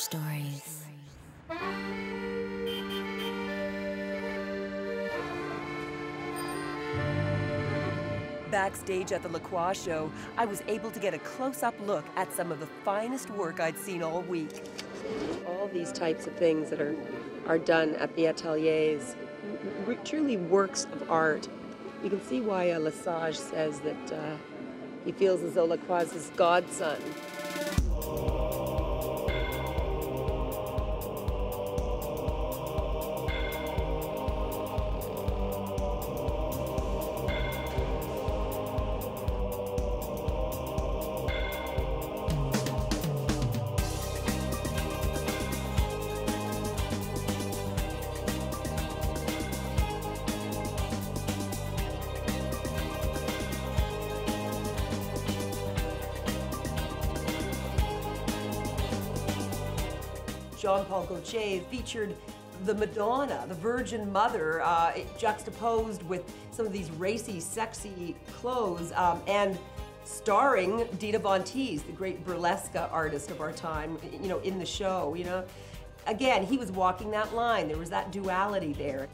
stories. Backstage at the Lacroix show, I was able to get a close-up look at some of the finest work I'd seen all week. All these types of things that are done at the ateliers, truly works of art. You can see why Lesage says that he feels as though Lacroix is his godson. Jean-Paul Gaultier featured the Madonna, the Virgin Mother, juxtaposed with some of these racy, sexy clothes, and starring Dita Von Teese, the great burlesque artist of our time, you know, in the show, you know. Again, he was walking that line. There was that duality there.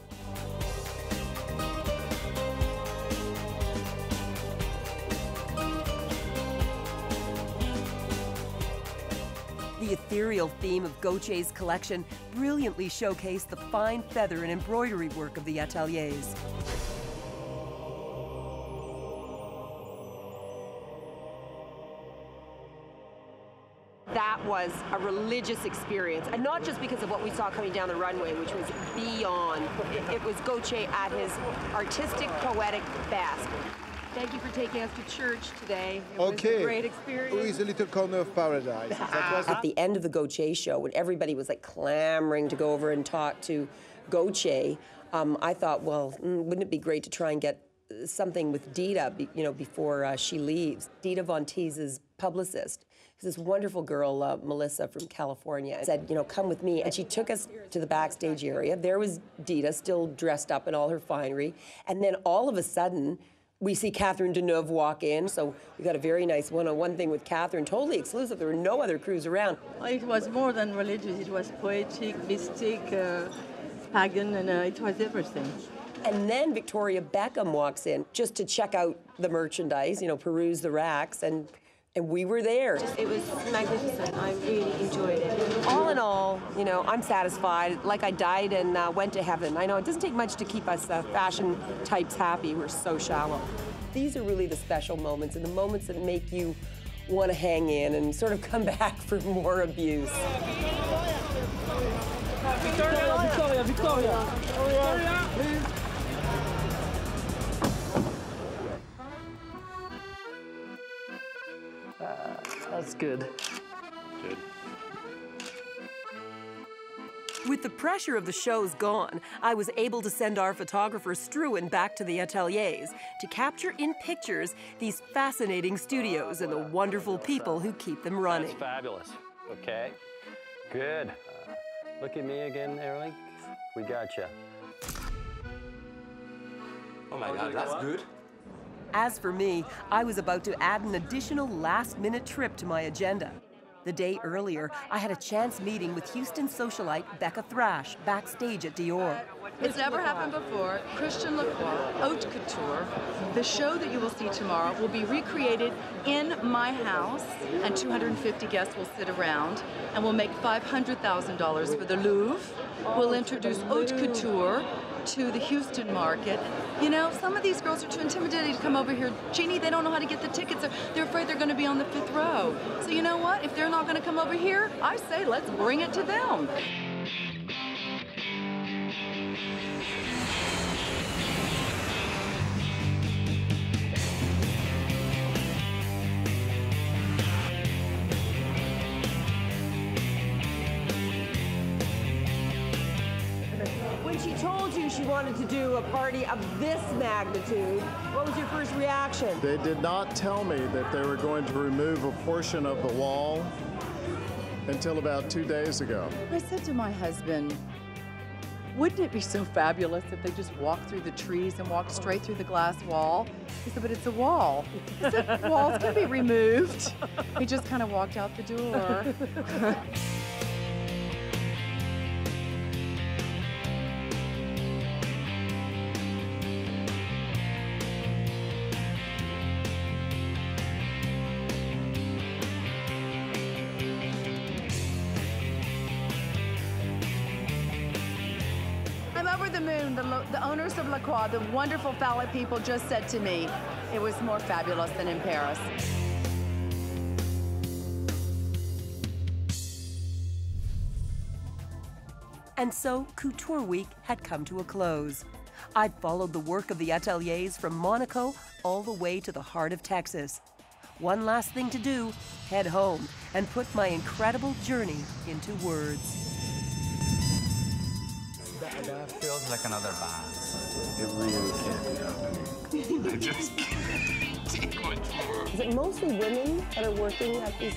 The ethereal theme of Gaultier's collection brilliantly showcased the fine feather and embroidery work of the ateliers. That was a religious experience, and not just because of what we saw coming down the runway, which was beyond. It was Gaultier at his artistic, poetic best. Thank you for taking us to church today. It was a great experience. Who is a little corner of paradise? At the end of the Gaultier show, when everybody was like clamoring to go over and talk to Gaultier, I thought, well, wouldn't it be great to try and get something with Dita, you know, before she leaves. Dita Von Teese's publicist, who's this wonderful girl, Melissa from California, said, you know, come with me. And she took us to the backstage area. There was Dita, still dressed up in all her finery. And then all of a sudden, we see Catherine Deneuve walk in, so we got a very nice one-on-one thing with Catherine, totally exclusive. There were no other crews around. It was more than religious. It was poetic, mystic, pagan, and it was everything. And then Victoria Beckham walks in just to check out the merchandise, you know, peruse the racks, and we were there. It was magnificent. I really enjoyed it. All in all, you know, I'm satisfied, like I died and went to heaven. I know it doesn't take much to keep us fashion types happy. We're so shallow. These are really the special moments, and the moments that make you want to hang in and sort of come back for more abuse. Victoria, Victoria, Victoria. Victoria, please. That's good. Good. With the pressure of the shows gone, I was able to send our photographer Struan back to the ateliers to capture in pictures these fascinating studios and the wonderful people who keep them running. That's fabulous. Okay, good. Look at me again, Erling. We got you. Oh my God, that's good. As for me, I was about to add an additional last-minute trip to my agenda. The day earlier, I had a chance meeting with Houston socialite Becca Thrash backstage at Dior. It's never happened before. Christian Lacroix, haute couture. The show that you will see tomorrow will be recreated in my house, and 250 guests will sit around, and we'll make $500,000 for the Louvre. We'll introduce haute couture to the Houston market. You know, some of these girls are too intimidated to come over here. Jeannie, they don't know how to get the tickets. They're afraid they're going to be on the 5th row. So you know what? If they're not going to come over here, I say let's bring it to them. When she told you she wanted to do a party of this magnitude, what was your first reaction? They did not tell me that they were going to remove a portion of the wall until about 2 days ago. I said to my husband, wouldn't it be so fabulous if they just walked through the trees and walked straight through the glass wall? He said, but it's a wall. I said, walls can be removed. He just kind of walked out the door. the moon, the owners of La Croix, the wonderful phallic people just said to me, it was more fabulous than in Paris. And so Couture Week had come to a close. I'd followed the work of the ateliers from Monaco all the way to the heart of Texas. One last thing to do, head home and put my incredible journey into words. That feels like another band. It really can't be. I just can't take much more. Is it mostly women that are working at these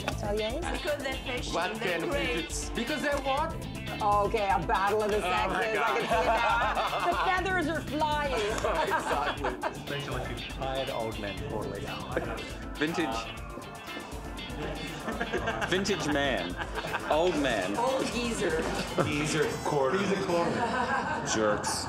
ateliers? Because they're fashion, What they're can great. it's because they're what? Oh, okay, a battle of the sexes. my I can see that. The feathers are flying. Exactly. Especially if you tired old men poorly. Vintage man. Old man. Old geezer. These are quarters. Jerks.